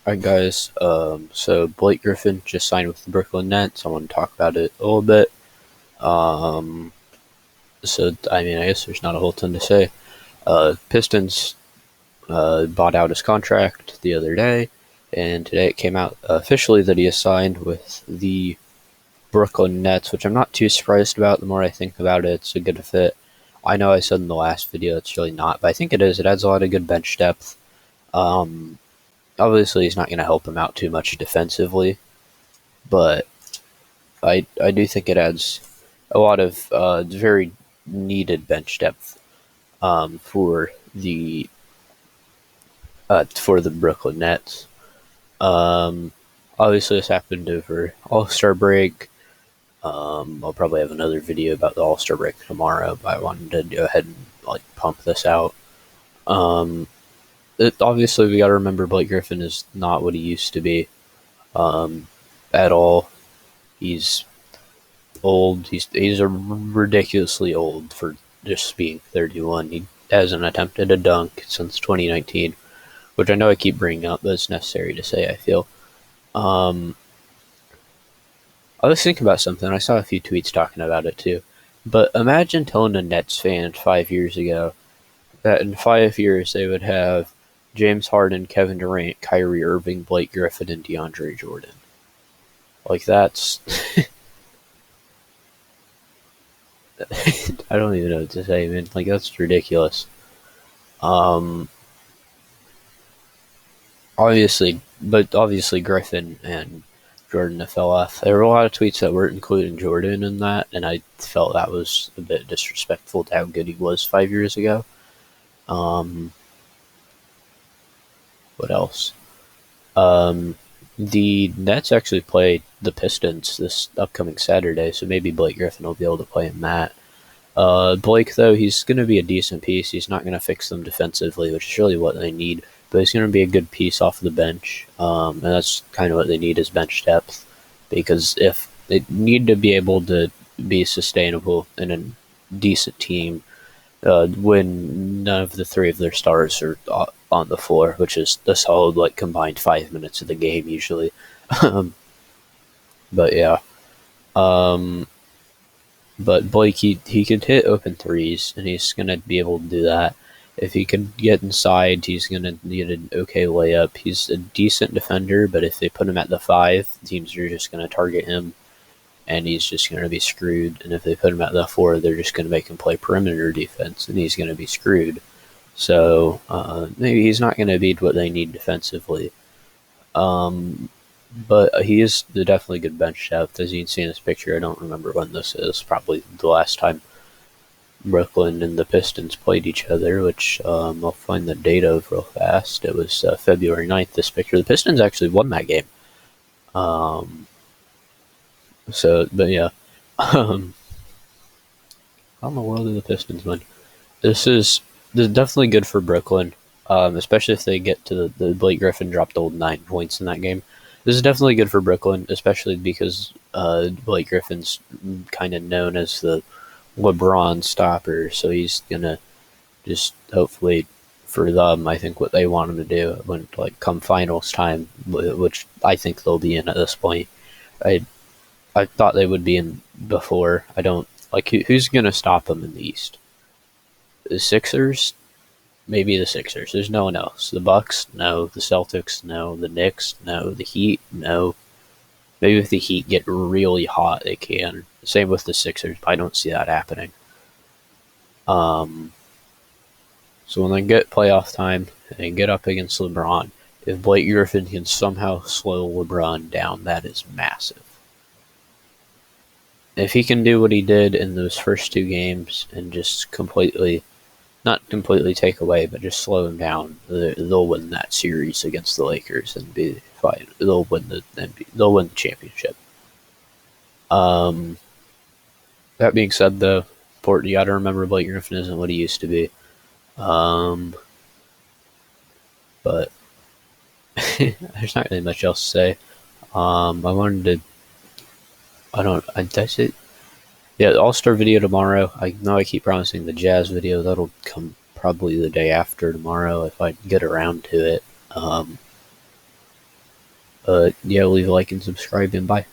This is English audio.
Alright guys, so Blake Griffin just signed with the Brooklyn Nets. I want to talk about it a little bit. Um, I guess there's not a whole ton to say. Pistons bought out his contract the other day, and today it came out officially that he has signed with the Brooklyn Nets, which I'm not too surprised about. The more I think about it, it's a good fit. I know I said in the last video it's really not, but I think it is. It adds a lot of good bench depth. Um, Obviously, he's not going to help him out too much defensively, but I do think it adds a lot of very needed bench depth for the Brooklyn Nets. Um, Obviously, this happened over All-Star break. I'll probably have another video about the All-Star break tomorrow, but I wanted to go ahead and pump this out. Obviously, we got to remember Blake Griffin is not what he used to be at all. He's old. He's a ridiculously old for just being 31. He hasn't attempted a dunk since 2019, which I know I keep bringing up, but it's necessary to say, I feel. I was thinking about something. I saw a few tweets talking about it too. But imagine telling a Nets fan 5 years ago that in 5 years they would have James Harden, Kevin Durant, Kyrie Irving, Blake Griffin, and DeAndre Jordan. That's I don't even know what to say, man. That's ridiculous. Um, obviously Griffin and Jordan fell off. There were a lot of tweets that weren't including Jordan in that, and I felt that was a bit disrespectful to how good he was 5 years ago. What else? The Nets actually play the Pistons this upcoming Saturday, so maybe Blake Griffin will be able to play in that. Blake, though, he's going to be a decent piece. He's not going to fix them defensively, which is really what they need, but he's going to be a good piece off the bench, and that's kind of what they need is bench depth, because if they need to be able to be sustainable in a decent team when none of the three of their stars are on the floor, which is a solid combined 5 minutes of the game usually. But yeah. But Blake, he could hit open threes, and he's going to be able to do that. If he can get inside, he's going to need an okay layup. He's a decent defender, but if they put him at the 5, teams are just going to target him, and he's just going to be screwed. And if they put him at the 4, they're just going to make him play perimeter defense, and he's going to be screwed. So maybe he's not going to be what they need defensively. But he is definitely good bench depth. As you can see in this picture, I don't remember when this is. Probably the last time Brooklyn and the Pistons played each other, which I'll find the date of real fast. It was February 9th, this picture. The Pistons actually won that game. But yeah. How in the world did the Pistons win? This is definitely good for Brooklyn, especially if they get to the Blake Griffin dropped old 9 points in that game. This is definitely good for Brooklyn, especially because Blake Griffin's kind of known as the LeBron stopper, so he's gonna just hopefully for them, I think what they want him to do when come finals time, which I think they'll be in at this point. I thought they would be in before. I don't who's gonna stop them in the East? The Sixers. Maybe the Sixers. There's no one else. The Bucks? No. The Celtics? No. The Knicks? No. The Heat? No. Maybe if the Heat get really hot, they can. Same with the Sixers, but I don't see that happening. So when they get playoff time and get up against LeBron, if Blake Griffin can somehow slow LeBron down, that is massive. If he can do what he did in those first 2 games and just not completely take away, but just slow them down, they'll win that series against the Lakers and be fine. They'll win the championship. That being said, though, you got to remember Blake Griffin isn't what he used to be. But there's not really much else to say. That's it. Yeah, the All-Star video tomorrow. I know I keep promising the Jazz video. That'll come probably the day after tomorrow if I get around to it. Yeah, leave a like and subscribe, and bye.